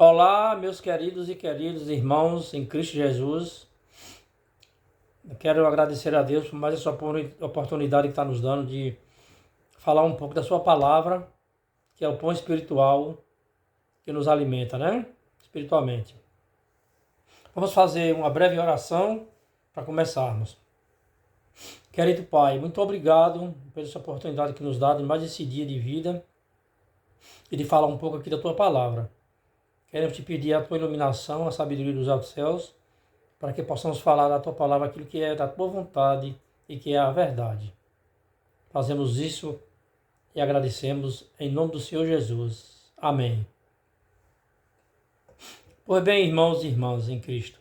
Olá, meus queridos e queridos irmãos em Cristo Jesus. Eu quero agradecer a Deus por mais essa oportunidade que está nos dando de falar um pouco da sua palavra, que é o pão espiritual que nos alimenta, né? Espiritualmente. Vamos fazer uma breve oração para começarmos. Querido Pai, muito obrigado pela essa oportunidade que nos dá de mais esse dia de vida e de falar um pouco aqui da tua palavra. Queremos te pedir a tua iluminação, a sabedoria dos altos céus, para que possamos falar da tua palavra aquilo que é da tua vontade e que é a verdade. Fazemos isso e agradecemos em nome do Senhor Jesus. Amém. Pois bem, irmãos e irmãs em Cristo,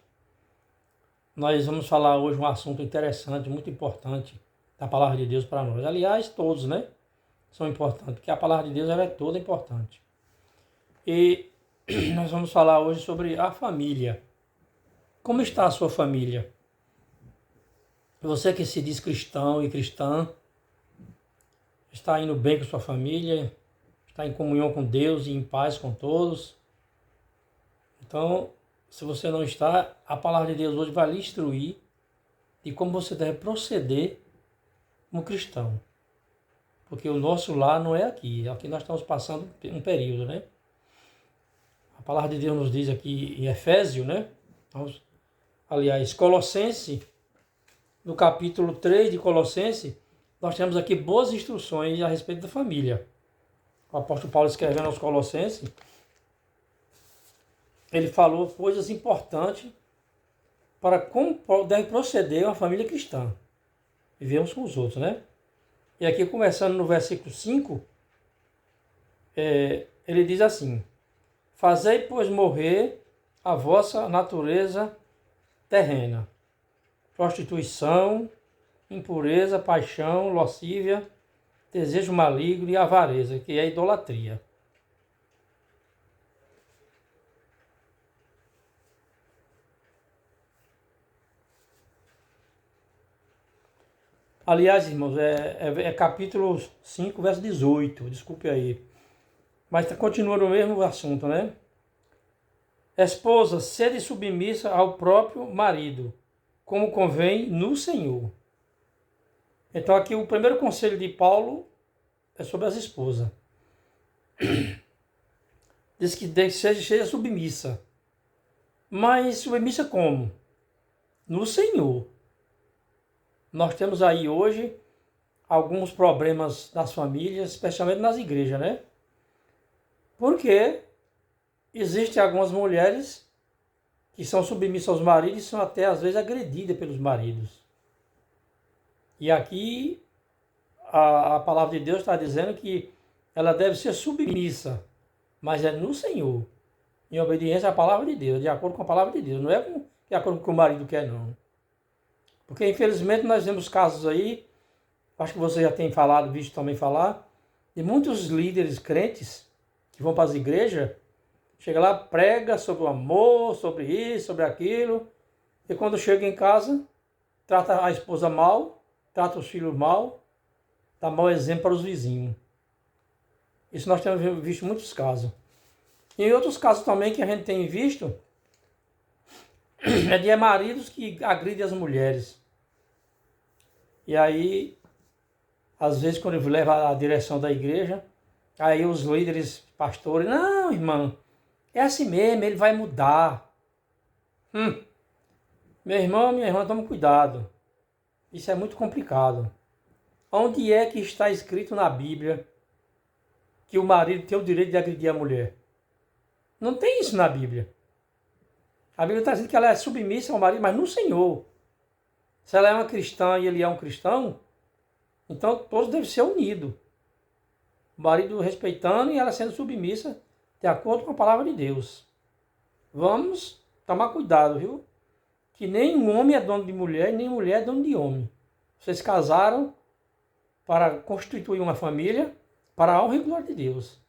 nós vamos falar hoje um assunto interessante, muito importante da palavra de Deus para nós. Aliás, todos, né? São importantes, porque a palavra de Deus ela é toda importante. E nós vamos falar hoje sobre a família. Como está a sua família? Você que se diz cristão e cristã, está indo bem com sua família, está em comunhão com Deus e em paz com todos. Então, se você não está, a palavra de Deus hoje vai lhe instruir de como você deve proceder como cristão. Porque o nosso lar não é aqui. Aqui nós estamos passando um período, né? A palavra de Deus nos diz aqui em Efésios, né? Aliás, Colossenses, no capítulo 3 de Colossenses, nós temos aqui boas instruções a respeito da família. O apóstolo Paulo escrevendo aos Colossenses, ele falou coisas importantes para como deve proceder uma família cristã. Vivemos com os outros, né? E aqui, começando no versículo 5, ele diz assim: Fazei, pois, morrer a vossa natureza terrena, prostituição, impureza, paixão, lascívia, desejo maligno e avareza, que é a idolatria. Aliás, irmãos, é capítulo 5, verso 18, desculpe aí. Mas continua no mesmo assunto, né? Esposa, sede submissa ao próprio marido, como convém no Senhor. Então aqui o primeiro conselho de Paulo é sobre as esposas. Diz que seja submissa. Mas submissa como? No Senhor. Nós temos aí hoje alguns problemas das famílias, especialmente nas igrejas, né? Porque existem algumas mulheres que são submissas aos maridos e são até às vezes agredidas pelos maridos. E aqui a palavra de Deus está dizendo que ela deve ser submissa, mas é no Senhor, em obediência à palavra de Deus, de acordo com a palavra de Deus, não é de acordo com o que o marido quer, não. Porque infelizmente nós vemos casos aí, acho que você já tem falado, visto também falar, de muitos líderes crentes que vão para as igrejas, chega lá, prega sobre o amor, sobre isso, sobre aquilo, e quando chega em casa, trata a esposa mal, trata os filhos mal, dá mau exemplo para os vizinhos. Isso nós temos visto muitos casos. E outros casos também que a gente tem visto, é de maridos que agridem as mulheres. E aí, às vezes, quando ele leva a direção da igreja, aí os líderes, pastores, não, irmão, é assim mesmo, ele vai mudar. Meu irmão, minha irmã, tome cuidado. Isso é muito complicado. Onde é que está escrito na Bíblia que o marido tem o direito de agredir a mulher? Não tem isso na Bíblia. A Bíblia está dizendo que ela é submissa ao marido, mas no Senhor. Se ela é uma cristã e ele é um cristão, então todos devem ser unidos. O marido respeitando e ela sendo submissa de acordo com a palavra de Deus. Vamos tomar cuidado, viu? Que nem um homem é dono de mulher e nem mulher é dono de homem. Vocês casaram para constituir uma família para a honra e glória de Deus.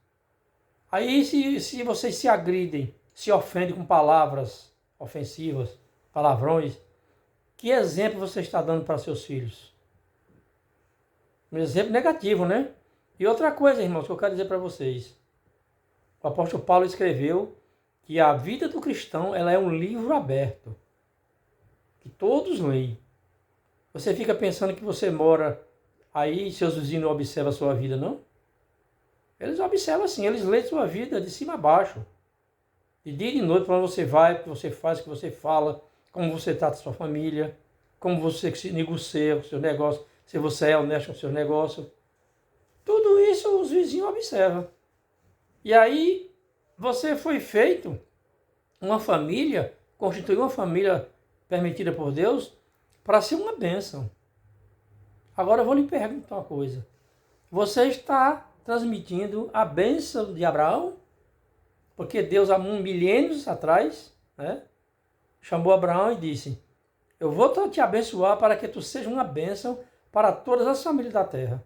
Aí se vocês se agridem, se ofendem com palavras ofensivas, palavrões, que exemplo você está dando para seus filhos? Um exemplo negativo, né? E outra coisa, irmãos, que eu quero dizer para vocês. O apóstolo Paulo escreveu que a vida do cristão ela é um livro aberto, que todos leem. Você fica pensando que você mora aí e seus vizinhos não observam a sua vida, não? Eles observam assim, eles leem sua vida de cima a baixo. De dia e de noite, para onde você vai, o que você faz, o que você fala, como você trata a sua família, como você se negocia o seu negócio, se você é honesto com o seu negócio. Tudo isso os vizinhos observam. E aí, você foi feito uma família, constituiu uma família permitida por Deus para ser uma bênção. Agora eu vou lhe perguntar uma coisa. Você está transmitindo a bênção de Abraão? Porque Deus, há milênios atrás, né, chamou Abraão e disse: eu vou te abençoar para que tu seja uma bênção para todas as famílias da terra.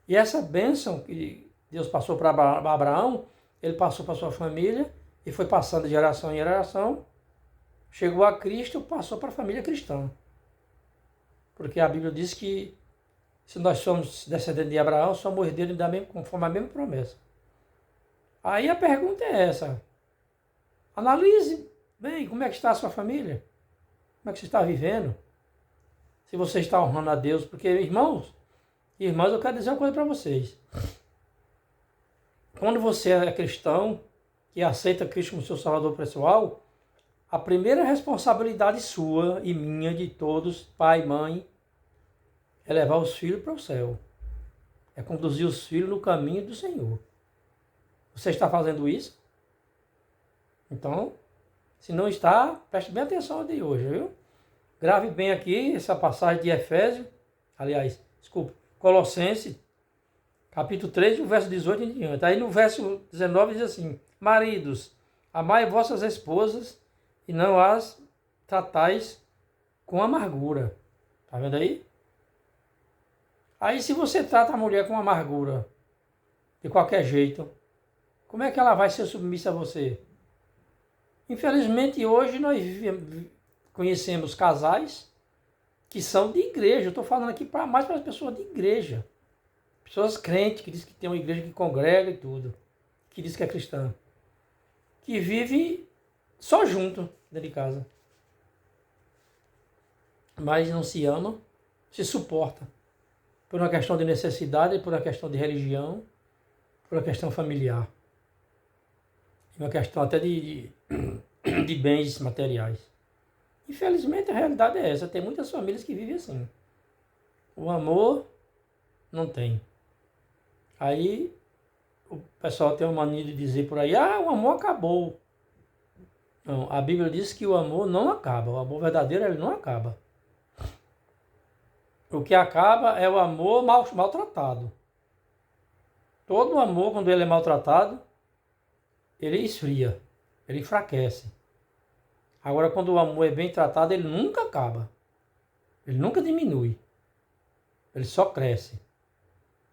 E essa bênção que Deus passou para Abraão, ele passou para sua família e foi passando de geração em geração. Chegou a Cristo, passou para a família cristã. Porque a Bíblia diz que se nós somos descendentes de Abraão, somos herdeiros conforme a mesma promessa. Aí a pergunta é essa. Analise bem como é que está a sua família. Como é que você está vivendo. Se você está honrando a Deus. Porque, irmãos, eu quero dizer uma coisa para vocês. Quando você é cristão, que aceita Cristo como seu salvador pessoal, a primeira responsabilidade sua e minha, de todos, pai e mãe, é levar os filhos para o céu. É conduzir os filhos no caminho do Senhor. Você está fazendo isso? Então, se não está, preste bem atenção de hoje, viu? Grave bem aqui essa passagem de Efésios, Colossenses, capítulo 3, verso 18 em diante. Aí no verso 19 diz assim: maridos, amai vossas esposas e não as tratais com amargura. Tá vendo aí? Aí se você trata a mulher com amargura, de qualquer jeito, como é que ela vai ser submissa a você? Infelizmente hoje nós conhecemos casais que são de igreja. Eu estou falando aqui mais para as pessoas de igreja. Pessoas crentes, que dizem que tem uma igreja que congrega e tudo. Que diz que é cristã. Que vive só junto dentro de casa. Mas não se ama, se suporta. Por uma questão de necessidade, por uma questão de religião, por uma questão familiar. Uma questão até de bens materiais. Infelizmente a realidade é essa. Tem muitas famílias que vivem assim. O amor não tem. Aí o pessoal tem uma mania de dizer por aí: o amor acabou. Não, a Bíblia diz que o amor não acaba. O amor verdadeiro ele não acaba. O que acaba é o amor maltratado. Todo amor, quando ele é maltratado, ele esfria, ele enfraquece. Agora, quando o amor é bem tratado, ele nunca acaba. Ele nunca diminui. Ele só cresce.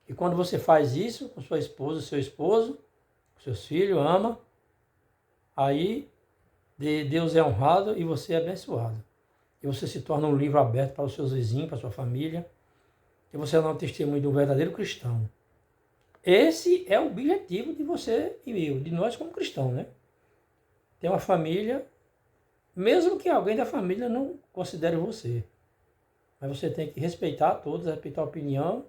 E quando você faz isso com sua esposa, seu esposo, com seus filhos, ama, aí Deus é honrado e você é abençoado. E você se torna um livro aberto para os seus vizinhos, para a sua família. E você não é um testemunho de um verdadeiro cristão. Esse é o objetivo de você e eu, de nós como cristãos, né? Ter uma família, mesmo que alguém da família não considere você. Mas você tem que respeitar todos, respeitar a opinião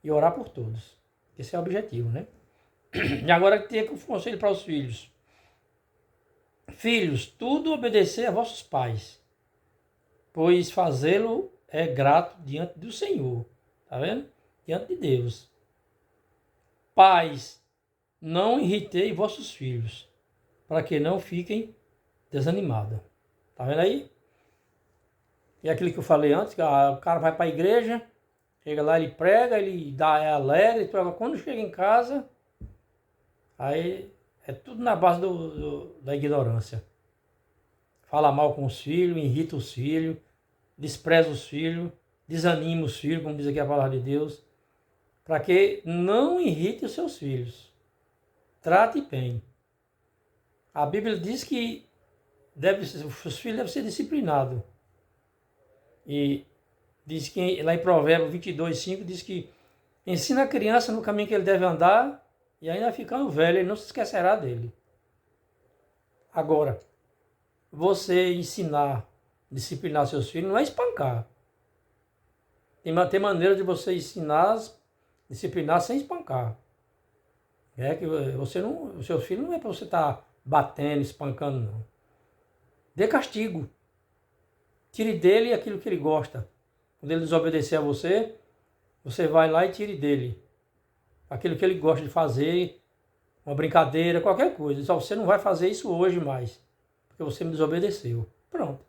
e orar por todos. Esse é o objetivo, né? E agora tem um conselho para os filhos. Filhos, tudo obedecer a vossos pais, pois fazê-lo é grato diante do Senhor. Tá vendo? Diante de Deus. Pais, não irritei vossos filhos, para que não fiquem desanimados. Tá vendo aí? E aquilo que eu falei antes, que o cara vai para a igreja, chega lá, ele prega, ele é alegre, quando chega em casa, aí é tudo na base da ignorância. Fala mal com os filhos, irrita os filhos, despreza os filhos, desanima os filhos, como diz aqui a palavra de Deus, para que não irrite os seus filhos. Trate bem. A Bíblia diz que os filhos devem ser disciplinados. E diz que lá em Provérbios 22:5 diz que ensina a criança no caminho que ele deve andar e ainda ficando velho, ele não se esquecerá dele. Agora, você ensinar, disciplinar seus filhos não é espancar. Tem maneira de você ensinar, disciplinar sem espancar. É que você não, o seu filho não é para você estar batendo, espancando, não. Dê castigo. Tire dele aquilo que ele gosta. Quando ele desobedecer a você, você vai lá e tire dele aquilo que ele gosta de fazer, uma brincadeira, qualquer coisa. Só você não vai fazer isso hoje mais, porque você me desobedeceu. Pronto.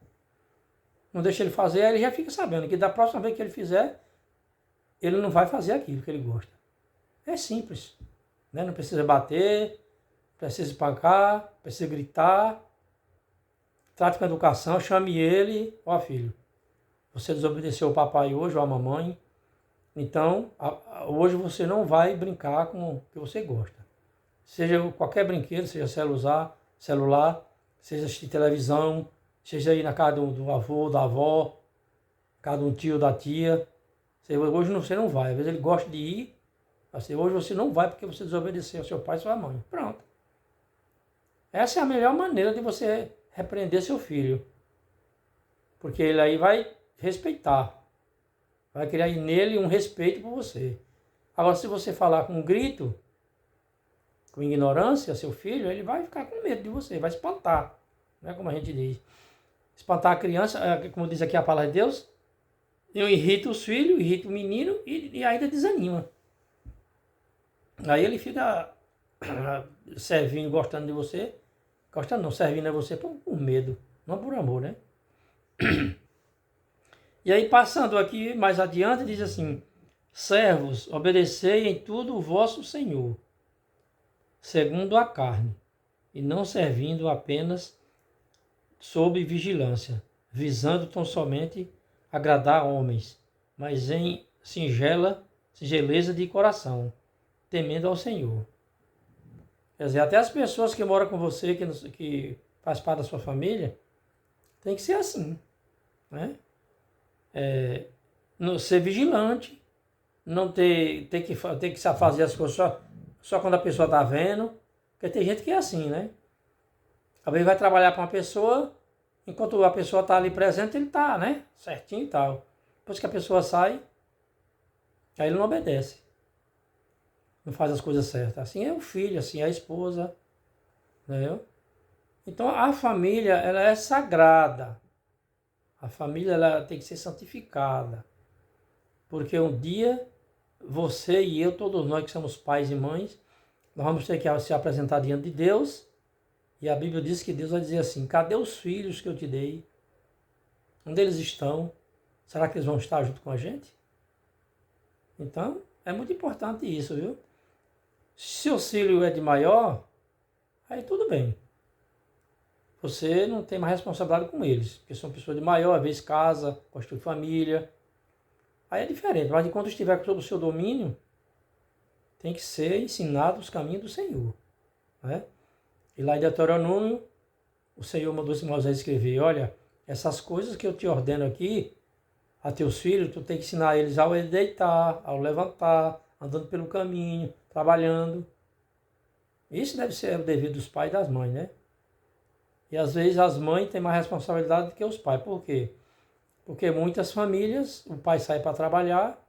Não deixa ele fazer, aí ele já fica sabendo que da próxima vez que ele fizer, ele não vai fazer aquilo que ele gosta. É simples. Né? Não precisa bater, precisa espancar, precisa gritar. Trate com educação, chame ele, ó filho, você desobedeceu o papai hoje ou a mamãe, então hoje você não brincar com o que você gosta. Seja qualquer brinquedo, seja celular, seja assistir televisão, seja ir na casa do avô, da avó, casa de um tio, da tia. Hoje você não vai, às vezes ele gosta de ir, assim, hoje você não vai porque você desobedeceu ao seu pai e sua mãe. Pronto. Essa é a melhor maneira de você repreender seu filho. Porque ele aí vai respeitar. Vai criar nele um respeito por você. Agora, se você falar com um grito, com ignorância, seu filho, ele vai ficar com medo de você, vai espantar. Não é como a gente diz. Espantar a criança, como diz aqui a palavra de Deus, eu irrito os filhos, irrito o menino e ainda desanima. Aí ele fica servindo, gostando de você. Gostando não, servindo a você por medo, não por amor, né? E aí, passando aqui mais adiante, diz assim: servos, obedecei em tudo o vosso Senhor, segundo a carne, e não servindo apenas sob vigilância, visando tão somente agradar homens, mas em singeleza de coração, temendo ao Senhor. Quer dizer, até as pessoas que moram com você, que faz parte da sua família, tem que ser assim, né? Ser vigilante, não ter que fazer as coisas só quando a pessoa está vendo, porque tem gente que é assim, né? Às vezes vai trabalhar para uma pessoa, enquanto a pessoa está ali presente, ele está, né? Certinho e tal. Depois que a pessoa sai, aí ele não obedece. Não faz as coisas certas. Assim é o filho, assim é a esposa, entendeu? Então a família, ela é sagrada. A família, ela tem que ser santificada. Porque um dia, você e eu, todos nós que somos pais e mães, nós vamos ter que se apresentar diante de Deus. E a Bíblia diz que Deus vai dizer assim: cadê os filhos que eu te dei? Onde eles estão? Será que eles vão estar junto com a gente? Então, é muito importante isso, viu? Se o filho é de maior, aí tudo bem. Você não tem mais responsabilidade com eles, porque são pessoas de maior, às vezes casa, constitui família. Aí é diferente, mas enquanto estiver sob o seu domínio, tem que ser ensinado os caminhos do Senhor. Né? E lá em Deuteronômio, o Senhor mandou Moisés escrever: olha, essas coisas que eu te ordeno aqui, a teus filhos, tu tem que ensinar eles ao deitar, ao levantar, andando pelo caminho, trabalhando. Isso deve ser o dever dos pais e das mães, né? E às vezes as mães têm mais responsabilidade do que os pais. Por quê? Porque muitas famílias, o pai sai para trabalhar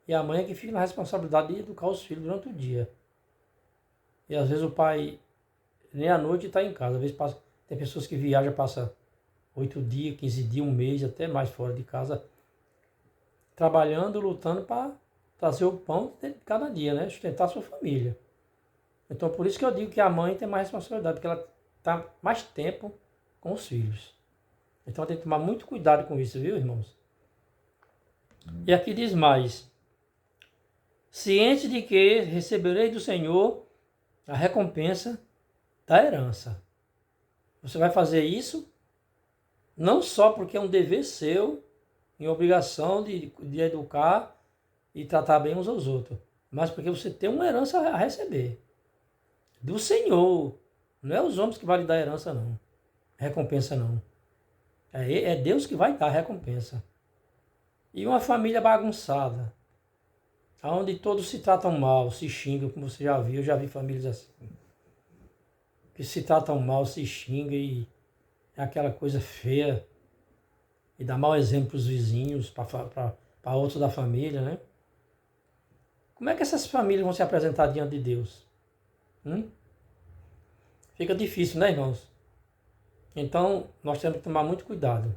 e a mãe é que fica na responsabilidade de educar os filhos durante o dia. E às vezes o pai nem à noite está em casa. Às vezes tem pessoas que viajam, passa 8 dias, 15 dias, um mês, até mais fora de casa, trabalhando, lutando para trazer o pão de cada dia, né? Sustentar a sua família. Então por isso que eu digo que a mãe tem mais responsabilidade, porque ela está mais tempo com os filhos. Então tem que tomar muito cuidado com isso, viu, irmãos? E aqui diz mais: ciente de que recebereis do Senhor a recompensa da herança. Você vai fazer isso não só porque é um dever seu, em obrigação de educar e tratar bem uns aos outros, mas porque você tem uma herança a receber do Senhor. Não é os homens que vão lhe dar herança, não. Recompensa, não. É Deus que vai dar a recompensa. E uma família bagunçada, onde todos se tratam mal, se xingam, como você já viu, eu já vi famílias assim. que se tratam mal, se xinga e é aquela coisa feia e dá mau exemplo para os vizinhos, para outros da família, né? Como é que essas famílias vão se apresentar diante de Deus? Fica difícil, né, irmãos? Então, nós temos que tomar muito cuidado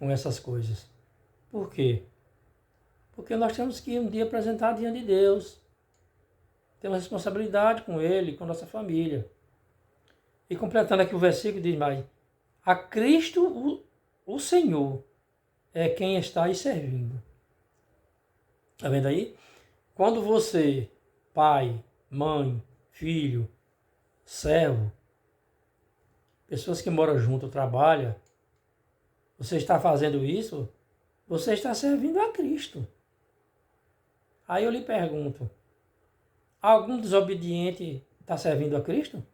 com essas coisas. Por quê? Porque nós temos que um dia apresentar diante de Deus. Temos responsabilidade com Ele, com a nossa família. E completando aqui o versículo, diz mais: a Cristo, o Senhor, é quem está aí servindo. Está vendo aí? Quando você, pai, mãe, filho, servo, pessoas que moram junto, trabalham, você está fazendo isso, você está servindo a Cristo. Aí eu lhe pergunto, algum desobediente está servindo a Cristo?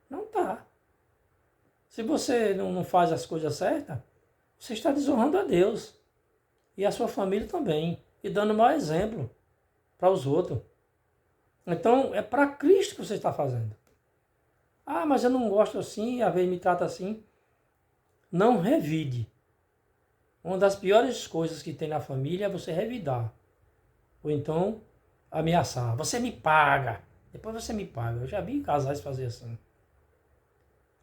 Não está. Se você não faz as coisas certas, você está desonrando a Deus e a sua família também, e dando mau exemplo para os outros. Então, é para Cristo que você está fazendo. Ah, mas eu não gosto assim, a vez me trata assim. Não revide. Uma das piores coisas que tem na família é você revidar. Ou então, ameaçar. Você me paga. Depois você me paga. Eu já vi casais fazer assim.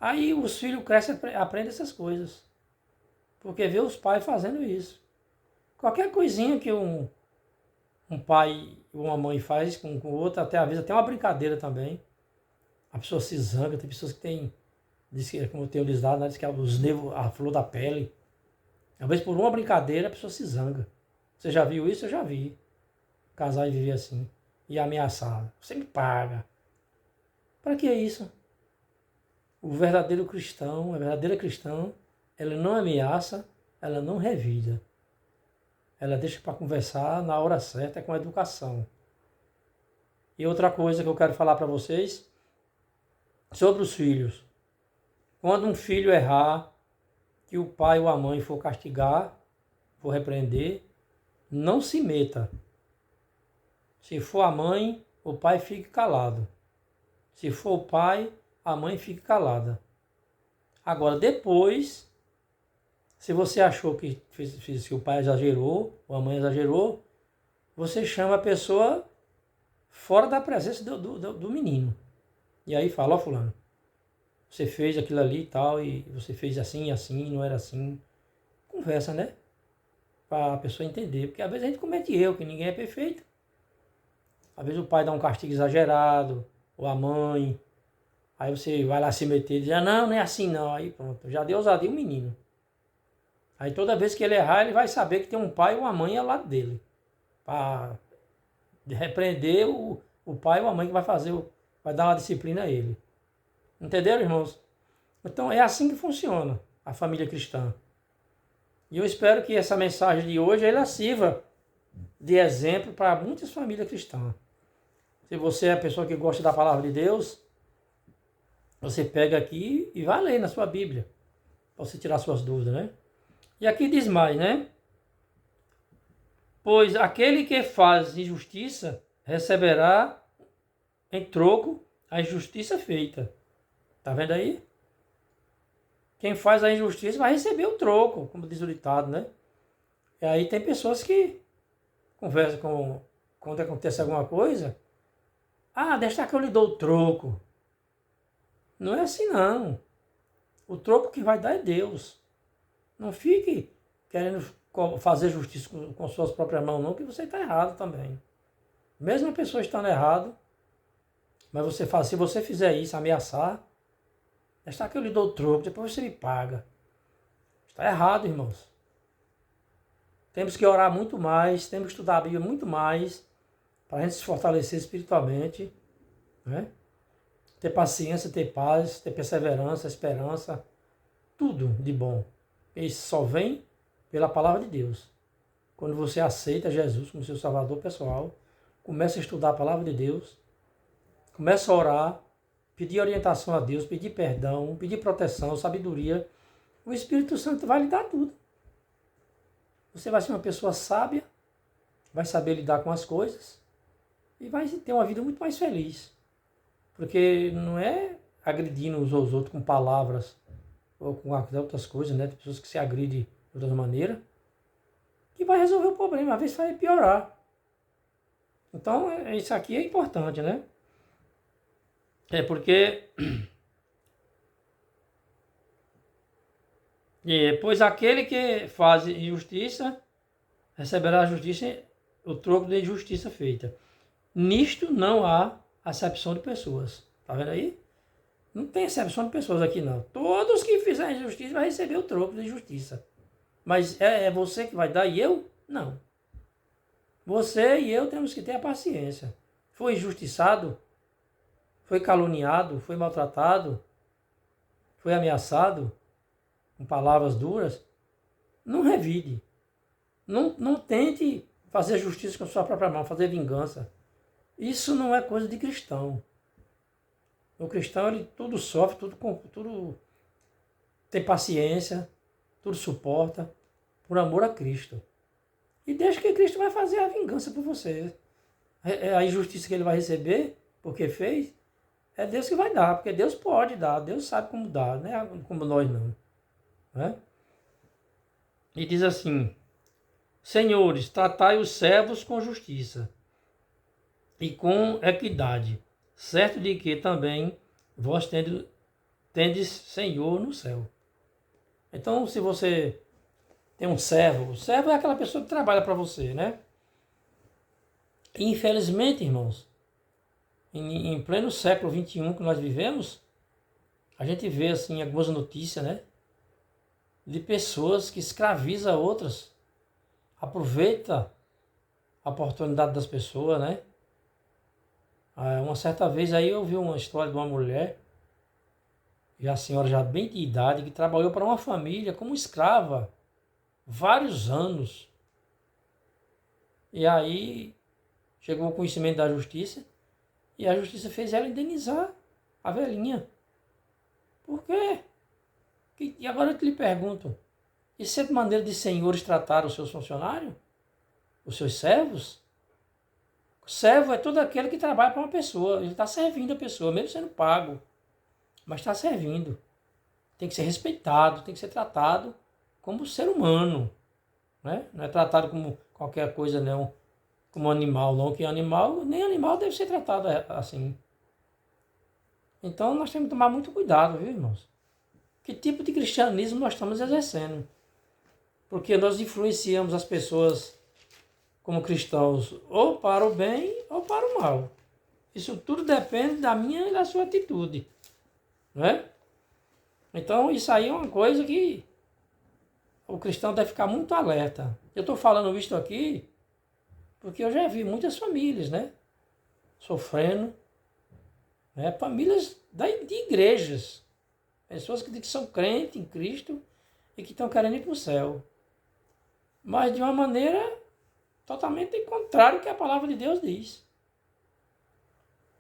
Aí os filhos crescem e aprendem essas coisas. Porque vê os pais fazendo isso. Qualquer coisinha que um pai ou uma mãe faz com o outro, até às vezes até uma brincadeira também. A pessoa se zanga, tem pessoas que têm, diz que, como eu tenho lhes dado, diz que é os nervos, a flor da pele. Às vezes por uma brincadeira a pessoa se zanga. Você já viu isso? Eu já vi. Casar e viver assim. E ameaçar. Você me paga. Para que isso? O verdadeiro cristão, a verdadeira cristã, ela não ameaça, ela não revida. Ela deixa para conversar na hora certa com a educação. E outra coisa que eu quero falar para vocês sobre os filhos. Quando um filho errar, que o pai ou a mãe for castigar, for repreender, não se meta. Se for a mãe, o pai fique calado. Se for o pai, a mãe fique calada. Agora, depois, se você achou que o pai exagerou, ou a mãe exagerou, você chama a pessoa fora da presença do menino. E aí fala, ó fulano, você fez aquilo ali e tal, e você fez assim e assim, não era assim. Conversa, né? Para a pessoa entender. Porque às vezes a gente comete erro, que ninguém é perfeito. Às vezes o pai dá um castigo exagerado, ou a mãe. Aí você vai lá se meter e diz, não, não é assim não. Aí pronto, já deu ousadia o menino. Aí toda vez que ele errar, ele vai saber que tem um pai ou uma mãe ao lado dele. Para repreender o pai ou a mãe que vai fazer, vai dar uma disciplina a ele. Entenderam, irmãos? Então é assim que funciona a família cristã. E eu espero que essa mensagem de hoje ela sirva de exemplo para muitas famílias cristãs. Se você é a pessoa que gosta da palavra de Deus, você pega aqui e vai ler na sua Bíblia, para você tirar suas dúvidas, né? E aqui diz mais, né? Pois aquele que faz injustiça receberá em troco a injustiça feita. Tá vendo aí? Quem faz a injustiça vai receber o troco, como diz o ditado, né? E aí tem pessoas que conversam quando acontece alguma coisa. Ah, deixa que eu lhe dou o troco. Não é assim não. O troco que vai dar é Deus. Não fique querendo fazer justiça com suas próprias mãos, não, que você está errado também. Mesmo a pessoa estando errado, mas você fala, se você fizer isso, ameaçar, deixa que eu lhe dou o troco, depois você me paga. Está errado, irmãos. Temos que orar muito mais, temos que estudar a Bíblia muito mais, para a gente se fortalecer espiritualmente, né? Ter paciência, ter paz, ter perseverança, esperança, tudo de bom. Isso só vem pela palavra de Deus. Quando você aceita Jesus como seu salvador pessoal, começa a estudar a palavra de Deus, começa a orar, pedir orientação a Deus, pedir perdão, pedir proteção, sabedoria, o Espírito Santo vai lhe dar tudo. Você vai ser uma pessoa sábia, vai saber lidar com as coisas e vai ter uma vida muito mais feliz. Porque não é agredindo uns aos outros com palavras ou com outras coisas, né? Tem pessoas que se agridem de outras maneiras, que vai resolver o problema, às vezes vai piorar. Então, isso aqui é importante, né? É porque... pois aquele que faz injustiça, receberá a justiça, o troco de injustiça feita. Nisto não há acepção de pessoas. Tá vendo aí? Não tem acepção de pessoas aqui, não. Todos que fizerem injustiça vão receber o troco de injustiça. Mas é você que vai dar e eu? Não. Você e eu temos que ter a paciência. Foi injustiçado, foi caluniado, foi maltratado, foi ameaçado, com palavras duras, não revide. Não tente fazer justiça com a sua própria mão, fazer vingança. Isso não é coisa de cristão. O cristão, ele tudo sofre, tudo tem paciência, tudo suporta, por amor a Cristo. E deixa que Cristo vai fazer a vingança por você. A injustiça que ele vai receber, porque fez, é Deus que vai dar, porque Deus pode dar, Deus sabe como dar, não é como nós não. Né? E diz assim: Senhores, tratai os servos com justiça e com equidade, certo de que também vós tendes Senhor no céu. Então, se você tem um servo, o servo é aquela pessoa que trabalha para você, né? E, infelizmente, irmãos, em pleno século XXI que nós vivemos, a gente vê assim algumas notícias, né? De pessoas que escravizam outras, aproveita a oportunidade das pessoas, né? Uma certa vez aí eu vi uma história de uma mulher, a senhora já bem de idade, que trabalhou para uma família como escrava vários anos. E aí chegou o conhecimento da justiça e a justiça fez ela indenizar a velhinha. Por quê? E agora eu te lhe pergunto, isso é de maneira de senhores tratar os seus funcionários? Os seus servos? O servo é todo aquele que trabalha para uma pessoa, ele está servindo a pessoa, mesmo sendo pago, mas está servindo. Tem que ser respeitado, tem que ser tratado como ser humano, né? Não é tratado como qualquer coisa, não, como animal, não, que nem animal deve ser tratado assim. Então nós temos que tomar muito cuidado, viu, irmãos? Que tipo de cristianismo nós estamos exercendo? Porque nós influenciamos as pessoas como cristãos ou para o bem ou para o mal. Isso tudo depende da minha e da sua atitude. Não é? Então isso aí é uma coisa que o cristão deve ficar muito alerta. Eu estou falando isto aqui porque eu já vi muitas famílias, né? Sofrendo. Né? Famílias de igrejas. Pessoas que são crentes em Cristo e que estão querendo ir para o céu. Mas de uma maneira totalmente contrária ao que a palavra de Deus diz.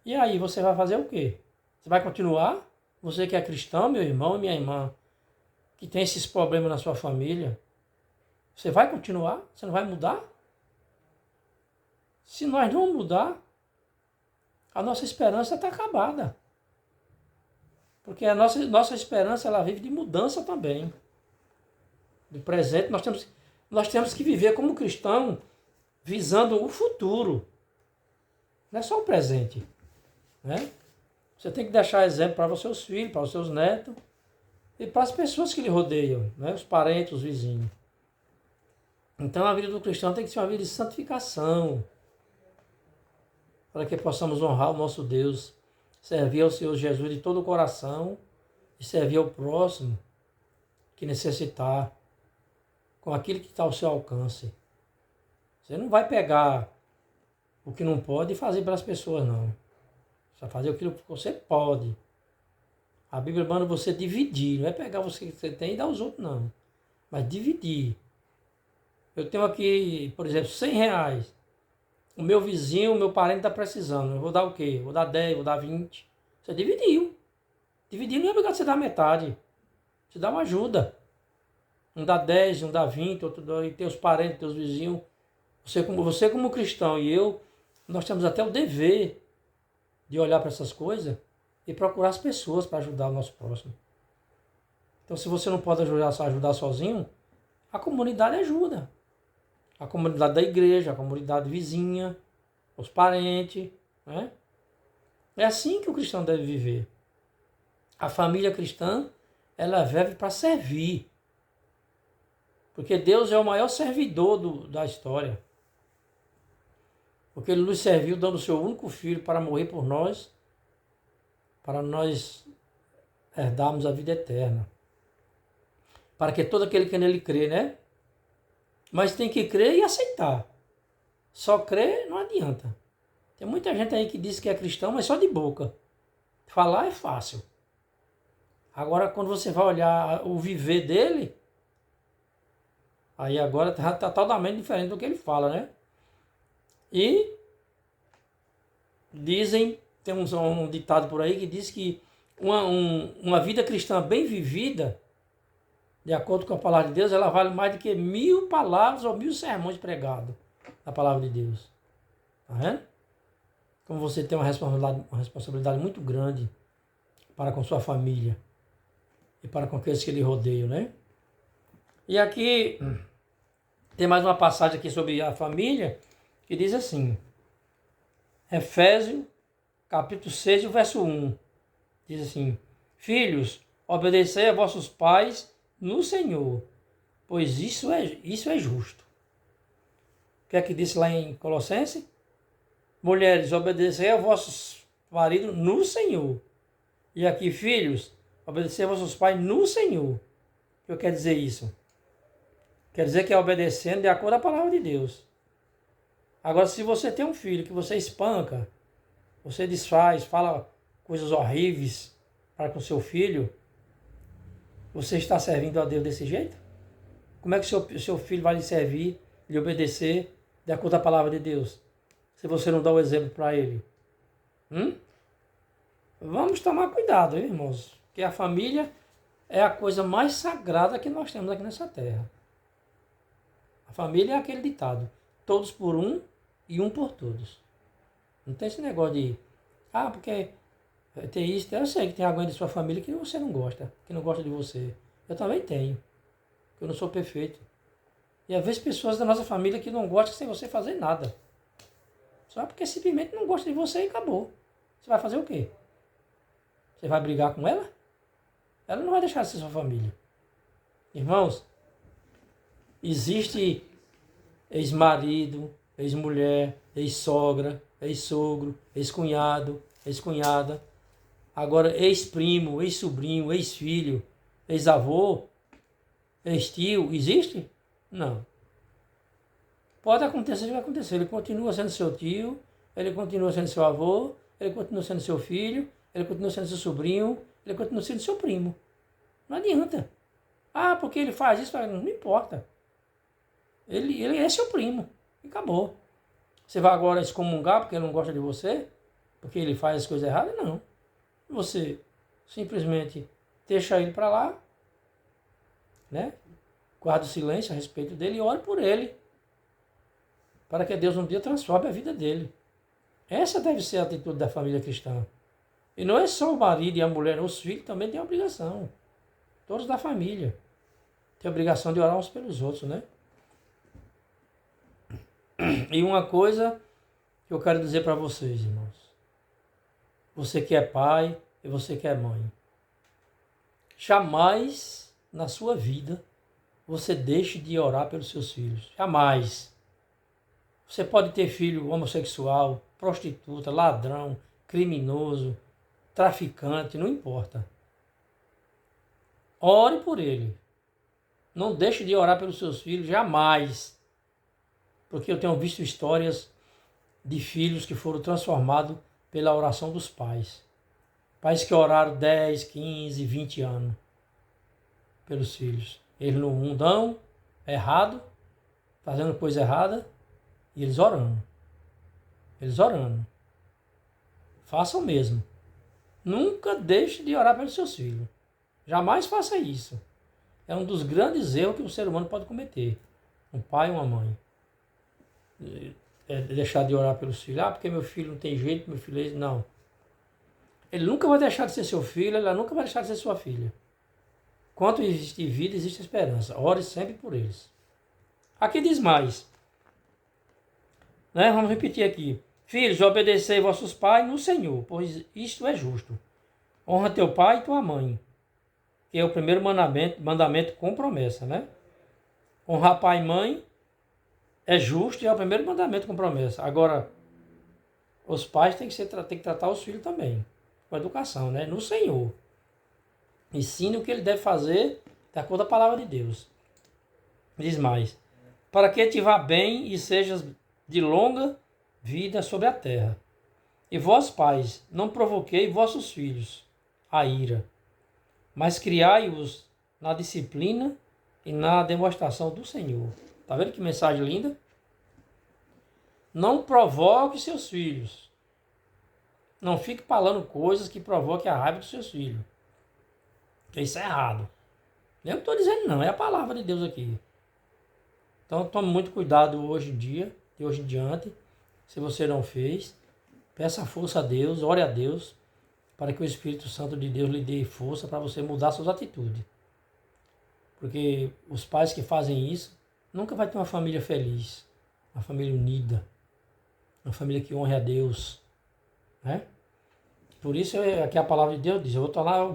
E aí, você vai fazer o quê? Você vai continuar? Você que é cristão, meu irmão e minha irmã, que tem esses problemas na sua família, você vai continuar? Você não vai mudar? Se nós não mudar, a nossa esperança está acabada. Porque a nossa esperança, ela vive de mudança também. Do presente, nós temos que viver como cristão, visando o futuro. Não é só o presente. Né? Você tem que deixar exemplo para os seus filhos, para os seus netos e para as pessoas que lhe rodeiam, né? Os parentes, os vizinhos. Então a vida do cristão tem que ser uma vida de santificação, para que possamos honrar o nosso Deus, servir ao Senhor Jesus de todo o coração e servir ao próximo que necessitar, com aquilo que está ao seu alcance. Você não vai pegar o que não pode e fazer para as pessoas, não. Você vai fazer aquilo que você pode. A Bíblia manda você dividir, não é pegar o que você tem e dar aos outros, não. Mas dividir. Eu tenho aqui, por exemplo, R$100. O meu vizinho, o meu parente está precisando. Eu vou dar o quê? Vou dar 10, vou dar 20. Você dividiu. Dividir não é obrigado a você dar metade. Você dá uma ajuda. Um dá 10, um dá 20, outro dá, e teus parentes, teus vizinhos. Você como cristão e eu, nós temos até o dever de olhar para essas coisas e procurar as pessoas para ajudar o nosso próximo. Então, se você não pode ajudar sozinho, a comunidade ajuda. A comunidade da igreja, a comunidade vizinha, os parentes, né? É assim que o cristão deve viver. A família cristã, ela vive para servir. Porque Deus é o maior servidor da história. Porque Ele nos serviu dando o seu único filho para morrer por nós, para nós herdarmos a vida eterna. Para que todo aquele que nele crê, né? Mas tem que crer e aceitar. Só crer não adianta. Tem muita gente aí que diz que é cristão, mas só de boca. Falar é fácil. Agora, quando você vai olhar o viver dele, aí agora está totalmente diferente do que ele fala, né? E dizem, tem um ditado por aí que diz que uma vida cristã bem vivida, de acordo com a palavra de Deus, ela vale mais do que 1000 palavras ou 1000 sermões pregados na palavra de Deus. Tá vendo? Como você tem uma responsabilidade muito grande para com sua família e para com aqueles que lhe rodeiam, né? E aqui tem mais uma passagem aqui sobre a família que diz assim, Efésios, capítulo 6, verso 1, diz assim, filhos, obedecei a vossos pais no Senhor, pois isso é justo. O que é que disse lá em Colossenses? Mulheres, obedecei a vossos maridos no Senhor. E aqui, filhos, obedecei a vossos pais no Senhor. O que quer dizer isso? Quer dizer que é obedecendo de acordo com a palavra de Deus. Agora, se você tem um filho que você espanca, você desfaz, fala coisas horríveis para com seu filho, você está servindo a Deus desse jeito? Como é que seu filho vai lhe servir, lhe obedecer de acordo com a palavra de Deus? Se você não dá o exemplo para ele. Vamos tomar cuidado, hein, irmãos? Porque a família é a coisa mais sagrada que nós temos aqui nessa terra. A família é aquele ditado. Todos por um e um por todos. Não tem esse negócio de... porque tem isso. Eu sei que tem alguém de sua família que você não gosta. Que não gosta de você. Eu também tenho. Eu não sou perfeito. E às vezes pessoas da nossa família que não gostam sem você fazer nada. Só porque simplesmente não gosta de você e acabou. Você vai fazer o quê? Você vai brigar com ela? Ela não vai deixar de ser sua família. Irmãos, existe ex-marido, ex-mulher, ex-sogra, ex-sogro, ex-cunhado, ex-cunhada. Agora, ex-primo, ex-sobrinho, ex-filho, ex-avô, ex-tio, existe? Não. Pode acontecer, vai acontecer. Ele continua sendo seu tio, ele continua sendo seu avô, ele continua sendo seu filho, ele continua sendo seu sobrinho, ele continua sendo seu primo. Não adianta. Porque ele faz isso, não importa. Ele é seu primo. E acabou. Você vai agora excomungar porque ele não gosta de você? Porque ele faz as coisas erradas? Não. Você simplesmente deixa ele para lá, né? Guarda o silêncio a respeito dele e ore por ele. Para que Deus um dia transforme a vida dele. Essa deve ser a atitude da família cristã. E não é só o marido e a mulher, os filhos também têm obrigação. Todos da família. Tem a obrigação de orar uns pelos outros, né? E uma coisa que eu quero dizer para vocês, irmãos. Você que é pai e você que é mãe. Jamais na sua vida você deixe de orar pelos seus filhos. Jamais. Você pode ter filho homossexual, prostituta, ladrão, criminoso, traficante, não importa. Ore por ele. Não deixe de orar pelos seus filhos, jamais. Porque eu tenho visto histórias de filhos que foram transformados pela oração dos pais. Pais que oraram 10, 15, 20 anos pelos filhos. Eles no mundão, errado, fazendo coisa errada, e eles orando. Eles orando. Façam o mesmo. Nunca deixe de orar pelos seus filhos. Jamais faça isso. É um dos grandes erros que um ser humano pode cometer. Um pai e uma mãe. É deixar de orar pelos filhos. Porque meu filho não tem jeito, meu filho... Não. Ele nunca vai deixar de ser seu filho, ela nunca vai deixar de ser sua filha. Enquanto existe vida, existe esperança. Ore sempre por eles. Aqui diz mais. Né? Vamos repetir aqui. Filhos, obedecei vossos pais no Senhor, pois isto é justo. Honra teu pai e tua mãe, que é o primeiro mandamento com promessa, né? Honrar pai e mãe é justo e é o primeiro mandamento com promessa. Agora, os pais têm que tratar os filhos também, com educação, né? No Senhor. Ensine o que ele deve fazer de acordo com a palavra de Deus. Diz mais. Para que te vá bem e sejas de longa vida sobre a terra. E vós, pais, não provoquei vossos filhos a ira, mas criai-os na disciplina e na demonstração do Senhor. Tá vendo que mensagem linda? Não provoque seus filhos. Não fique falando coisas que provoquem a raiva dos seus filhos. Isso é errado. Eu não estou dizendo não, é a palavra de Deus aqui. Então tome muito cuidado hoje em dia, de hoje em diante. Se você não fez, peça força a Deus, ore a Deus, para que o Espírito Santo de Deus lhe dê força para você mudar suas atitudes. Porque os pais que fazem isso, nunca vai ter uma família feliz, uma família unida, uma família que honre a Deus, né? Por isso aqui a palavra de Deus diz, eu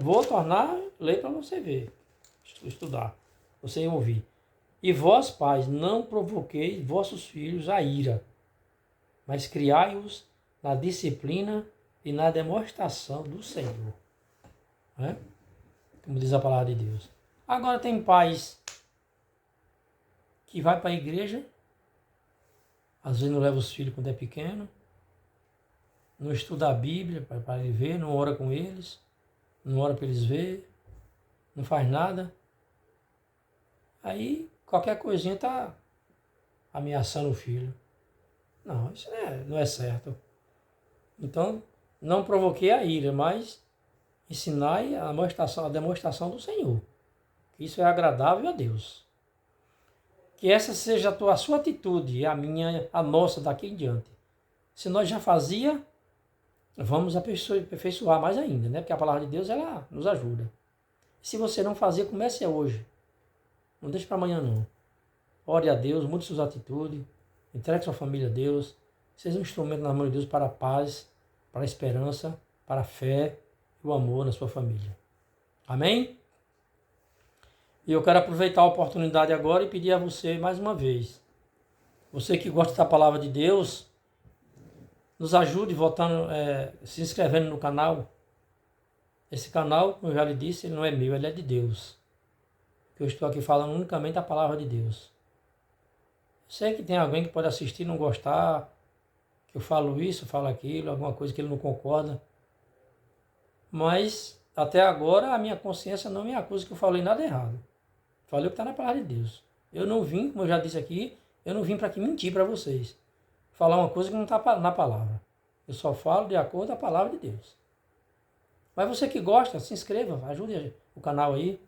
vou tornar lei para você ver, estudar, você ouvir. E vós, pais, não provoqueis vossos filhos a ira, mas criai-os na disciplina e na demonstração do Senhor. Né? Como diz a palavra de Deus. Agora tem pais que vai para a igreja, às vezes não leva os filhos quando é pequeno, não estuda a Bíblia para ele ver, não ora com eles, não ora para eles ver, não faz nada. Aí qualquer coisinha está ameaçando o filho. Não, isso não é certo. Então, não provoquei a ira, mas ensinai a demonstração do Senhor. Que isso é agradável a Deus. Que essa seja a sua atitude, a nossa daqui em diante. Se nós já fazia, vamos aperfeiçoar mais ainda, né? Porque a palavra de Deus, ela nos ajuda. Se você não fazia, comece hoje. Não deixe para amanhã, não. Ore a Deus, mude suas atitudes, entregue sua família a Deus, seja um instrumento na mão de Deus para a paz, para a esperança, para a fé e o amor na sua família. Amém? E eu quero aproveitar a oportunidade agora e pedir a você mais uma vez. Você que gosta da palavra de Deus, nos ajude votando, se inscrevendo no canal. Esse canal, como eu já lhe disse, ele não é meu, ele é de Deus. Eu estou aqui falando unicamente da palavra de Deus. Eu sei que tem alguém que pode assistir e não gostar, que eu falo isso, falo aquilo, alguma coisa que ele não concorda. Mas, até agora, a minha consciência não me acusa que eu falei nada errado. Falei o que está na palavra de Deus. Eu não vim, como eu já disse aqui, eu não vim para aqui mentir para vocês. Falar uma coisa que não está na palavra. Eu só falo de acordo com a palavra de Deus. Mas você que gosta, se inscreva, ajude o canal aí,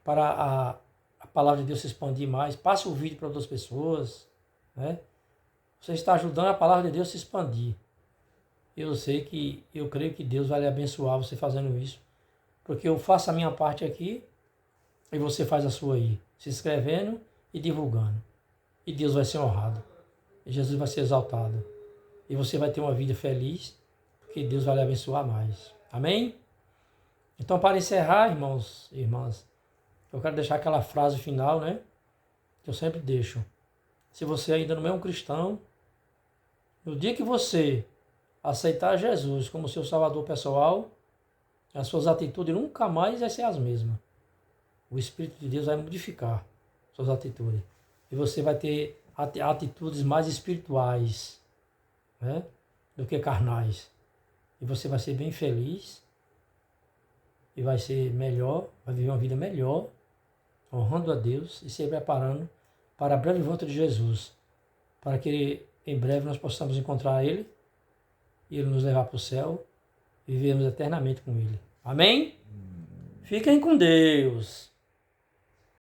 para a palavra de Deus se expandir mais. Passe o vídeo para outras pessoas, né? Você está ajudando a palavra de Deus a se expandir. Eu creio que Deus vai lhe abençoar você fazendo isso. Porque eu faço a minha parte aqui e você faz a sua aí. Se inscrevendo e divulgando. E Deus vai ser honrado. E Jesus vai ser exaltado. E você vai ter uma vida feliz, porque Deus vai lhe abençoar mais. Amém? Então, para encerrar, irmãos e irmãs, eu quero deixar aquela frase final, né? Que eu sempre deixo. Se você ainda não é um cristão, no dia que você aceitar Jesus como seu salvador pessoal, as suas atitudes nunca mais vão ser as mesmas. O Espírito de Deus vai modificar suas atitudes. E você vai ter atitudes mais espirituais, né, do que carnais. E você vai ser bem feliz. E vai ser melhor, vai viver uma vida melhor, honrando a Deus e se preparando para a breve volta de Jesus. Para que em breve nós possamos encontrar Ele e Ele nos levar para o céu e vivermos eternamente com Ele. Amém? Fiquem com Deus.